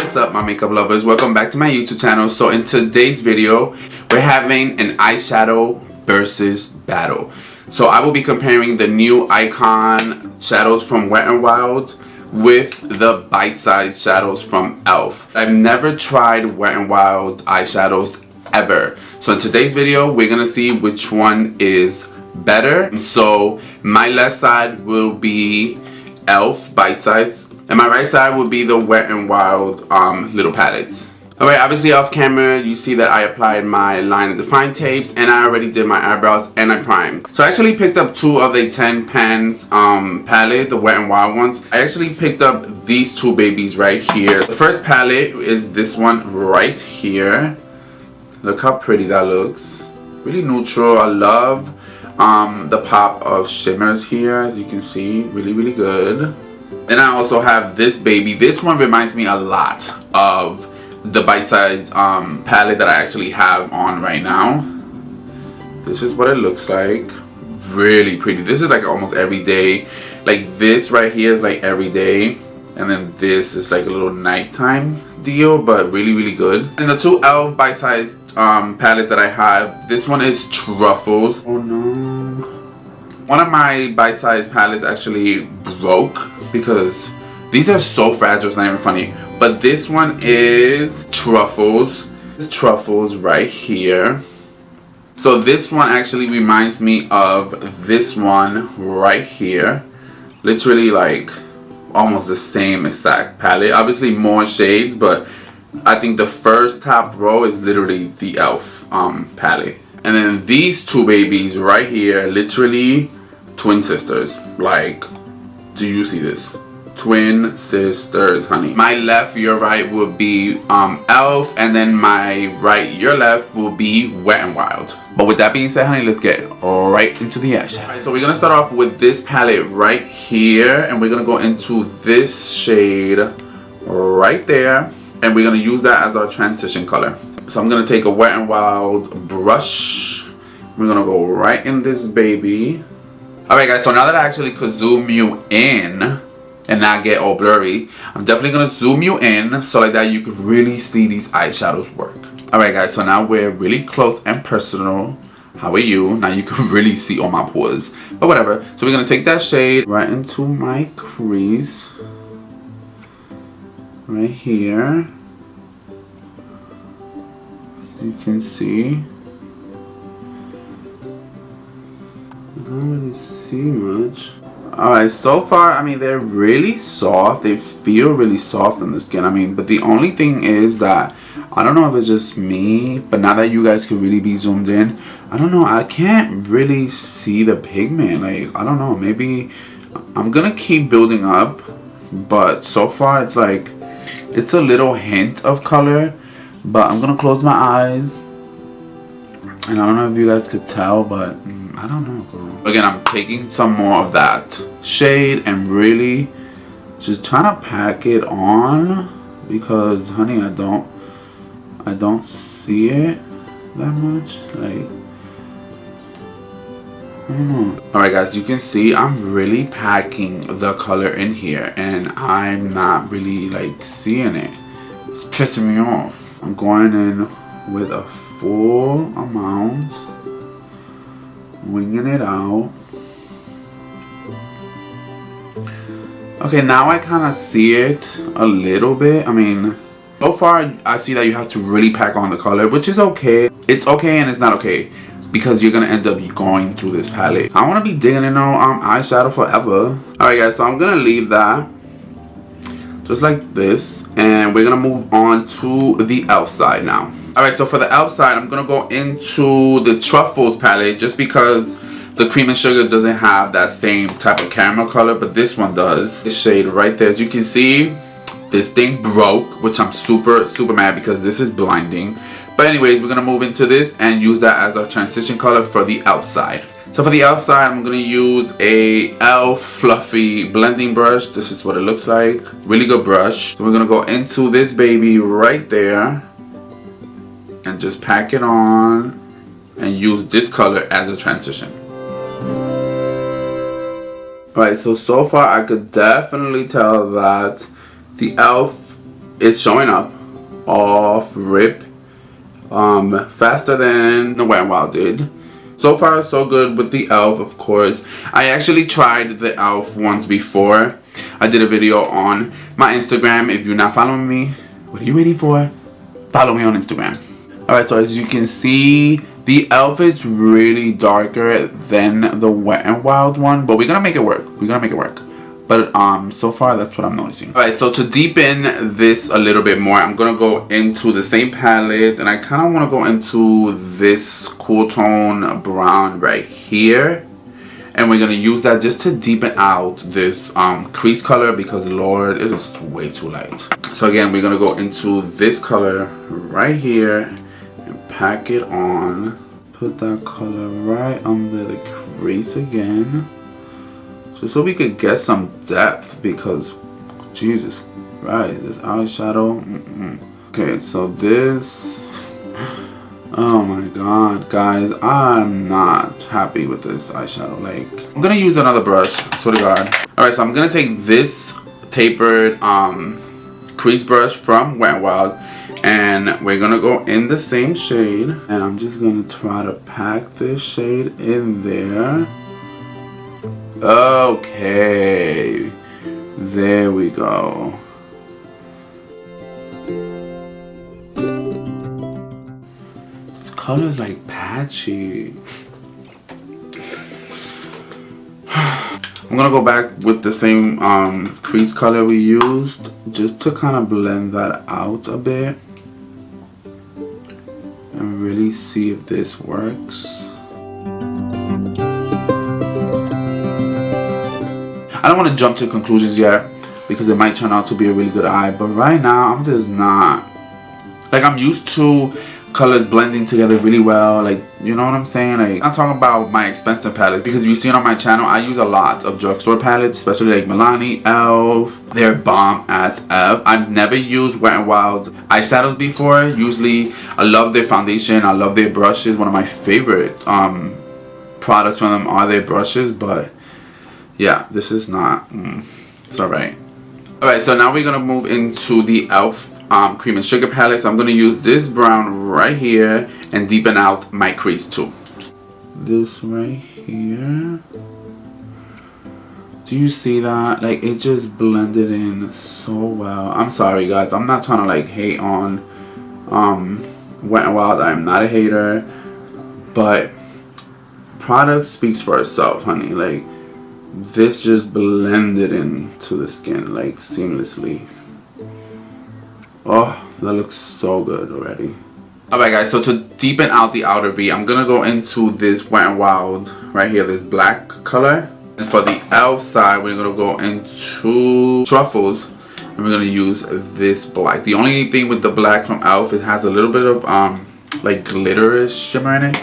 What's up, my makeup lovers? Welcome back to my YouTube channel. So in today's video, we're having an eyeshadow versus battle. So I will be comparing the new Icon shadows from Wet n Wild with the bite-sized shadows from e.l.f. I've never tried Wet n Wild eyeshadows ever. So in today's video, we're gonna see which one is better. So my left side will be e.l.f. bite-sized, and my right side will be the Wet n Wild little palettes. Alright, obviously off camera, you see that I applied my line and define tapes, and I already did my eyebrows and I primed. So I actually picked up two of the 10 pans palette, the Wet n Wild ones. I actually picked up these two babies right here. The first palette is this one right here. Look how pretty that looks. Really neutral. I love the pop of shimmers here, as you can see. Really good. Then I also have this baby. This one reminds me a lot of the bite-sized palette that I actually have on right now. This is what it looks like. Really pretty. This is like almost every day. Like this right here is like every day, and then this is like a little nighttime deal, but really good. And the two e.l.f. bite-sized palette that I have, this one is Truffles. Oh no. One of my bite-sized palettes actually broke because these are so fragile, it's not even funny. But this one is Truffles. It's Truffles right here. So this one actually reminds me of this one right here. Literally like almost the same exact palette. Obviously more shades, but I think the first top row is literally the e.l.f. palette. And then these two babies right here, literally twin sisters. Like, do you see this? Twin sisters, honey. My left, your right will be e.l.f. and then my right, your left will be Wet n Wild. But with that being said, honey, let's get right into the action. Alright, so we're gonna start off with this palette right here, and we're gonna go into this shade right there, and we're gonna use that as our transition color. So I'm gonna take a Wet n Wild brush. We're gonna go right in this baby. Alright guys, so now that I actually could zoom you in and not get all blurry, I'm definitely gonna zoom you in so like that you can really see these eyeshadows work. Alright guys, so now we're really close and personal. How are you? Now you can really see all my pores. But whatever. So we're gonna take that shade right into my crease. Right here. You can see. I don't really see much. Alright, so far, I mean, they're really soft. They feel really soft on the skin. I mean, but the only thing is that, I don't know if it's just me, but now that you guys can really be zoomed in, I don't know, I can't really see the pigment. Like, I don't know, maybe I'm gonna keep building up, but so far it's like, it's a little hint of color, but I'm gonna close my eyes. And I don't know if you guys could tell, but I don't know, girl. Again, I'm taking some more of that shade and really just trying to pack it on, because honey, I don't see it that much. Like, I don't know. Alright guys, you can see I'm really packing the color in here, and I'm not really like seeing it. It's pissing me off. I'm going in with a full amount, winging it out. Okay, now I kind of see it a little bit. I mean, so far I see that you have to really pack on the color, which is okay. It's okay and it's not okay, because you're gonna end up going through this palette. I want to be digging in on eyeshadow forever. Alright guys, so I'm gonna leave that just like this, and we're gonna move on to the e.l.f. side now. Alright, so for the e.l.f. side, I'm gonna go into the Truffles palette, just because the Cream and Sugar doesn't have that same type of caramel color, but this one does. This shade right there, as you can see, this thing broke, which I'm super mad because this is blinding. But anyways, we're gonna move into this and use that as our transition color for the e.l.f. side. So for the e.l.f. side, I'm gonna use a e.l.f. fluffy blending brush. This is what it looks like. Really good brush. So we're gonna go into this baby right there and just pack it on and use this color as a transition. Alright, so far I could definitely tell that the e.l.f. it's showing up off rip faster than the Wet n Wild did. So far so good with the e.l.f. of course. I actually tried the e.l.f. once before. I did a video on my Instagram. If you're not following me, what are you waiting for? Follow me on Instagram. Alright, so as you can see, the e.l.f. is really darker than the Wet n Wild one, but we're gonna make it work. We're gonna make it work. But so far that's what I'm noticing. Alright, so to deepen this a little bit more, I'm gonna go into the same palette, and I kind of want to go into this cool tone brown right here, and we're gonna use that just to deepen out this crease color, because Lord, it is way too light. So again, we're gonna go into this color right here and pack it on. Put that color right under the crease again, just so we could get some depth, because Jesus Christ, this eyeshadow. Okay, so this, oh my god, guys, I'm not happy with this eyeshadow. Like, I'm gonna use another brush, I swear to God. Alright, so I'm gonna take this tapered crease brush from Wet n Wild, and we're gonna go in the same shade, and I'm just gonna try to pack this shade in there. Okay, there we go. This color is like patchy. I'm gonna go back with the same crease color we used, just to kind of blend that out a bit and really see if this works. I don't want to jump to conclusions yet, because it might turn out to be a really good eye, but right now I'm just not, like, I'm used to colors blending together really well, like, you know what I'm saying? Like, I'm talking about my expensive palettes, because if you've seen on my channel, I use a lot of drugstore palettes, especially like Milani, e.l.f. They're bomb as F. I've never used Wet n Wild eyeshadows before. Usually I love their foundation, I love their brushes. One of my favorite products from them are their brushes, but yeah, this is not, it's alright. Alright, so now we're going to move into the e.l.f. Cream and Sugar palette. So I'm going to use this brown right here and deepen out my crease too. This right here. Do you see that? Like, it just blended in so well. I'm sorry guys, I'm not trying to like hate on Wet n Wild. I'm not a hater, but product speaks for itself, honey. Like, this just blended into the skin like seamlessly. Oh, that looks so good already. Alright guys, so to deepen out the outer V, I'm gonna go into this Wet n Wild right here, this black color. And for the e.l.f. side, we're gonna go into Truffles, and we're gonna use this black. The only thing with the black from e.l.f., it has a little bit of like glitter-ish shimmer in it,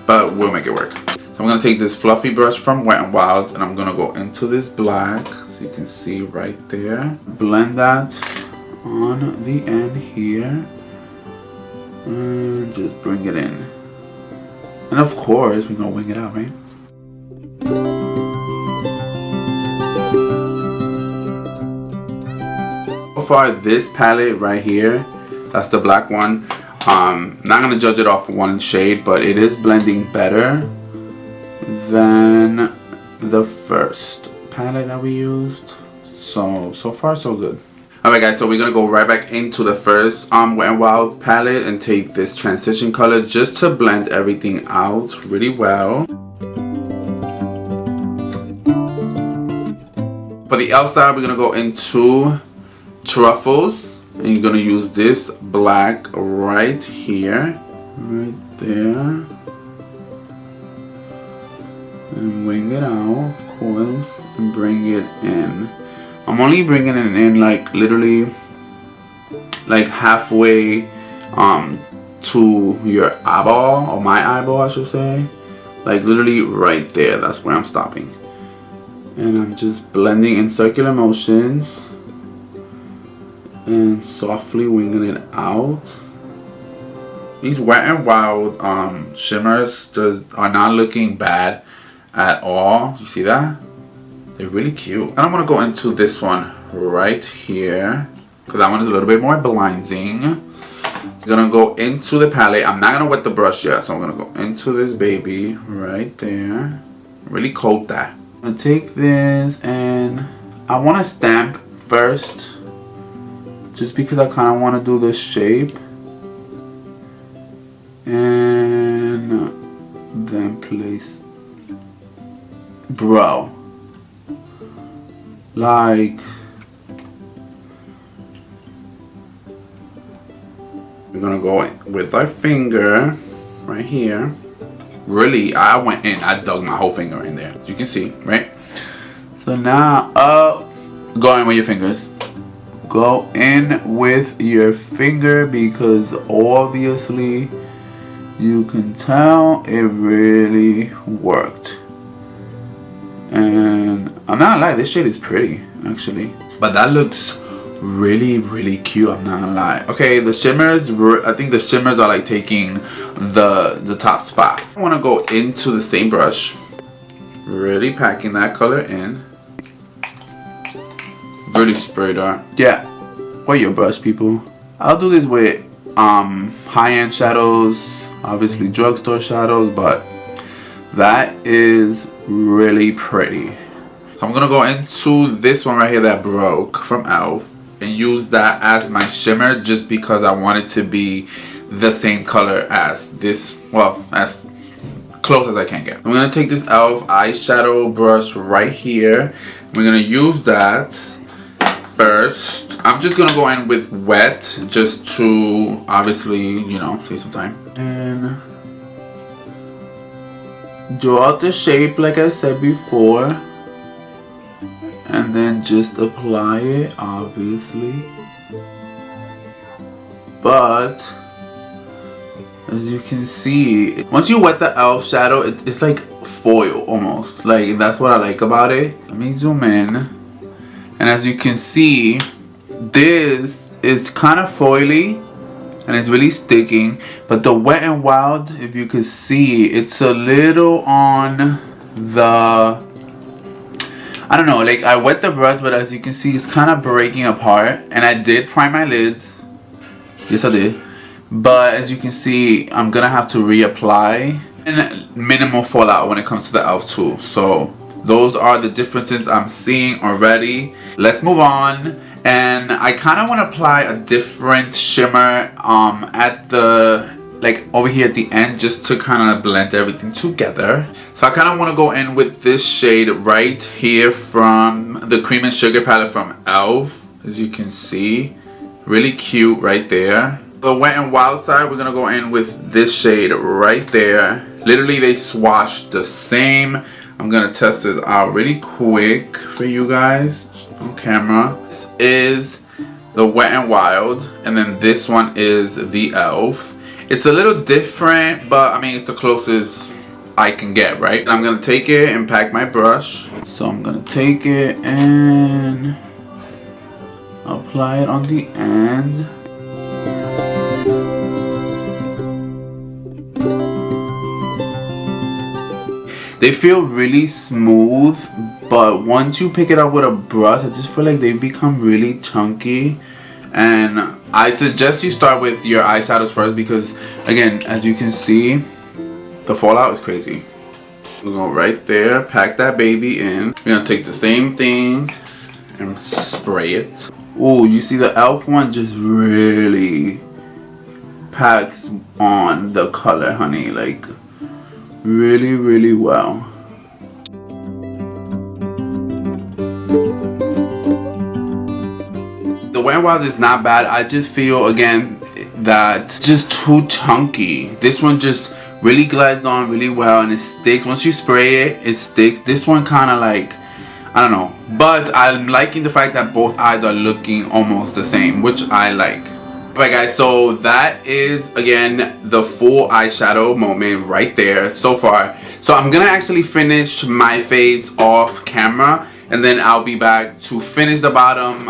but we'll make it work. I'm going to take this fluffy brush from Wet n Wild, and I'm going to go into this black, so you can see right there. Blend that on the end here, and just bring it in. And of course, we're going to wing it out, right? So far, this palette right here, that's the black one. Not going to judge it off one shade, but it is blending better than the first palette that we used. So far so good. Alright guys, so we're gonna go right back into the first Wet n Wild palette and take this transition color just to blend everything out really well. For the e.l.f. side, we're gonna go into Truffles, and you're gonna use this black right here, right there. And wing it out, of course, and bring it in. I'm only bringing it in like literally like halfway to your eyeball, or my eyeball I should say. Like literally right there, that's where I'm stopping. And I'm just blending in circular motions and softly winging it out. These Wet n Wild shimmers just are not looking bad at all. You see that? They're really cute. And I'm gonna go into this one right here. because that one is a little bit more blinding. I'm gonna go into the palette. I'm not gonna wet the brush yet, so I'm gonna go into this baby right there. Really coat that. I'm gonna take this and I want to stamp first, just because I kind of want to do the shape, and then place, bro, like, we're gonna go in with our finger right here. Really, I went in, I dug my whole finger in there, you can see, right? So now go in with your fingers. Go in with your finger, because obviously you can tell it really worked. And I'm not gonna lie, this shade is pretty actually, but that looks really cute, I'm not gonna lie. Okay, the shimmers, I think the shimmers are like taking the top spot. I want to go into the same brush, really packing that color in. Really spray that. Yeah, wear your brush, people. I'll do this with high-end shadows, obviously drugstore shadows, but that is really pretty. So I'm gonna go into this one right here that broke from e.l.f. and use that as my shimmer, just because I want it to be the same color as this, well, as close as I can get. I'm gonna take this e.l.f. eyeshadow brush right here. We're gonna use that first. I'm just gonna go in with wet, just to obviously, you know, save some time. And draw out the shape like I said before, and then just apply it, obviously. But as you can see, once you wet the e.l.f. shadow, it's like foil almost. Like, that's what I like about it. Let me zoom in. And as you can see, this is kind of foily and it's really sticking. But the Wet n Wild, if you could see, it's a little on the, I don't know, like I wet the brush, but as you can see, it's kind of breaking apart. And I did prime my lids. Yes, I did. But as you can see, I'm gonna have to reapply. And minimal fallout when it comes to the e.l.f. tool. So those are the differences I'm seeing already. Let's move on. And I kind of want to apply a different shimmer at the, like over here at the end, just to kind of blend everything together. So I kind of want to go in with this shade right here from the Cream and Sugar palette from e.l.f. As you can see, really cute right there. The Wet n Wild side, we're going to go in with this shade right there. Literally, they swatch the same. I'm gonna test this out really quick for you guys on camera. This is the Wet n Wild, and then this one is the e.l.f. It's a little different, but I mean, it's the closest I can get, right? I'm gonna take it and pack my brush. So I'm gonna take it and apply it on the end. They feel really smooth, but once you pick it up with a brush, I just feel like they become really chunky. And I suggest you start with your eyeshadows first, because again, as you can see, the fallout is crazy. We're gonna go right there, pack that baby in. We're gonna take the same thing and spray it. Oh, you see the e.l.f. one just really packs on the color, honey, like really well. The Wet n Wild is not bad. I just feel again that it's just too chunky. This one just really glides on really well and it sticks. Once you spray it, it sticks. This one kind of like, I don't know, but I'm liking the fact that both eyes are looking almost the same, which I like. Alright guys, so that is again the full eyeshadow moment right there so far. So I'm gonna actually finish my face off camera and then I'll be back to finish the bottom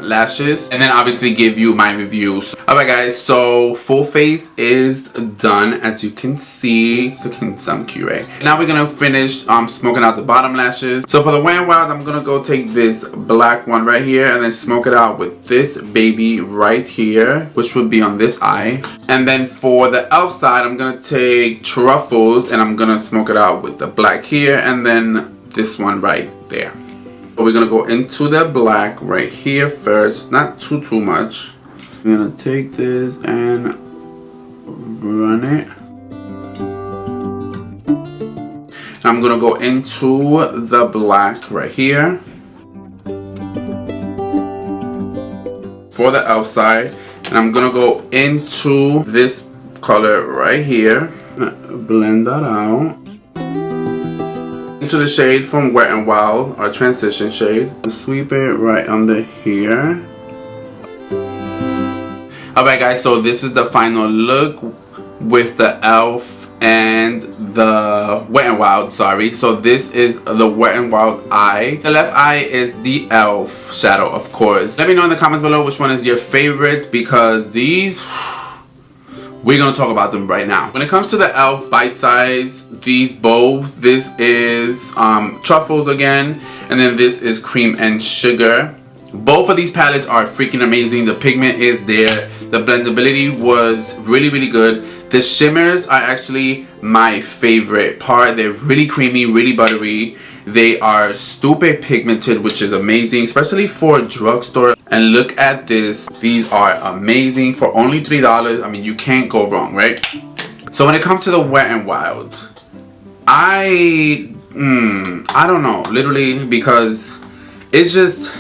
lashes, and then obviously give you my reviews. Alright guys, so full face is done, as you can see. It's looking some cute, right? Now we're gonna finish smoking out the bottom lashes. So for the Wet n Wild, I'm gonna go take this black one right here and then smoke it out with this baby right here, which would be on this eye. And then for the e.l.f. side, I'm gonna take Truffles and I'm gonna smoke it out with the black here, and then this one right there. So we're gonna go into the black right here first, not too much. I'm gonna take this and run it. And I'm gonna go into the black right here for the e.l.f. side, and I'm gonna go into this color right here. Blend that out into the shade from Wet n Wild, our transition shade. Sweep it right under here. Alright guys, so this is the final look with the e.l.f. and the Wet n Wild, sorry. So this is the Wet n Wild eye. The left eye is the e.l.f. shadow, of course. Let me know in the comments below which one is your favorite, because these, we're gonna talk about them right now. When it comes to the e.l.f. bite size, these both, this is Truffles again, and then this is Cream and Sugar. Both of these palettes are freaking amazing. The pigment is there. The blendability was really good. The shimmers are actually my favorite part. They're really creamy, really buttery. They are stupid pigmented, which is amazing, especially for drugstore. And look at this. These are amazing for only $3. I mean, you can't go wrong, right? So when it comes to the Wet n Wild, I don't know, literally, because it's just,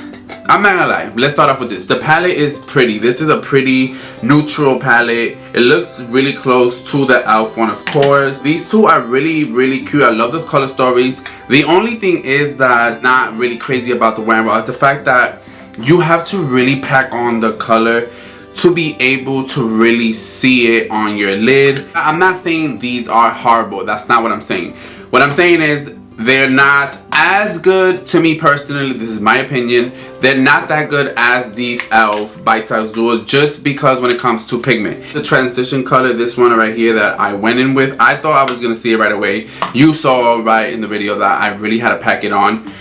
I'm not gonna lie. Let's start off with this. The palette is pretty. This is a pretty neutral palette. It looks really close to the e.l.f. one, of course. These two are really cute. I love the color stories. The only thing is that not really crazy about the Wet n Wild is the fact that you have to really pack on the color to be able to really see it on your lid. I'm not saying these are horrible. That's not what I'm saying. What I'm saying is they're not as good, to me personally, this is my opinion, they're not that good as these e.l.f. Bite Size Duo, just because when it comes to pigment. The transition color, this one right here that I went in with, I thought I was gonna see it right away. You saw right in the video that I really had to pack it on.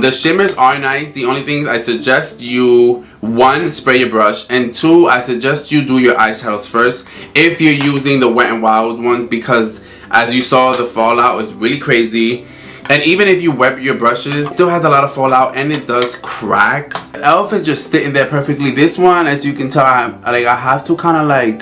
The shimmers are nice. The only things I suggest you, one, spray your brush, and two, I suggest you do your eyeshadows first if you're using the Wet n Wild ones, because as you saw, the fallout is really crazy. And even if you wet your brushes, it still has a lot of fallout and it does crack. The e.l.f. is just sitting there perfectly. This one, as you can tell, I have to kind of like,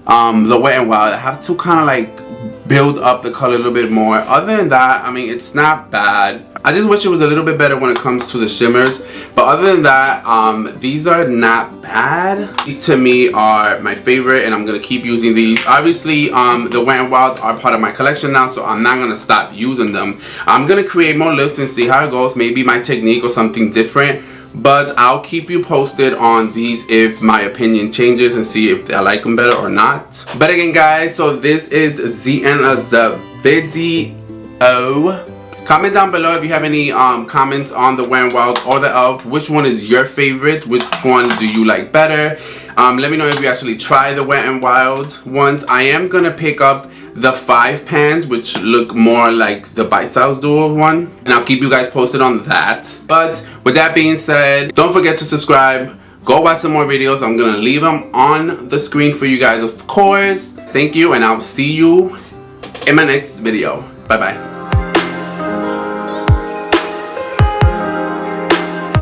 the Wet n Wild, I have to kind of like build up the color a little bit more. Other than that, I mean, it's not bad. I just wish it was a little bit better when it comes to the shimmers. But other than that, these are not bad. These to me are my favorite, and I'm going to keep using these. Obviously, the Wet n Wild are part of my collection now, so I'm not going to stop using them. I'm going to create more looks and see how it goes. Maybe my technique or something different. But I'll keep you posted on these if my opinion changes and see if I like them better or not. But again, guys, so this is the end of the video. Comment down below if you have any comments on the Wet n Wild or the e.l.f. Which one is your favorite? Which one do you like better? Let me know if you actually try the Wet n Wild ones. I am going to pick up the 5 pans, which look more like the Bite Size Duo one. And I'll keep you guys posted on that. But with that being said, don't forget to subscribe. Go watch some more videos. I'm going to leave them on the screen for you guys, of course. Thank you, and I'll see you in my next video. Bye-bye.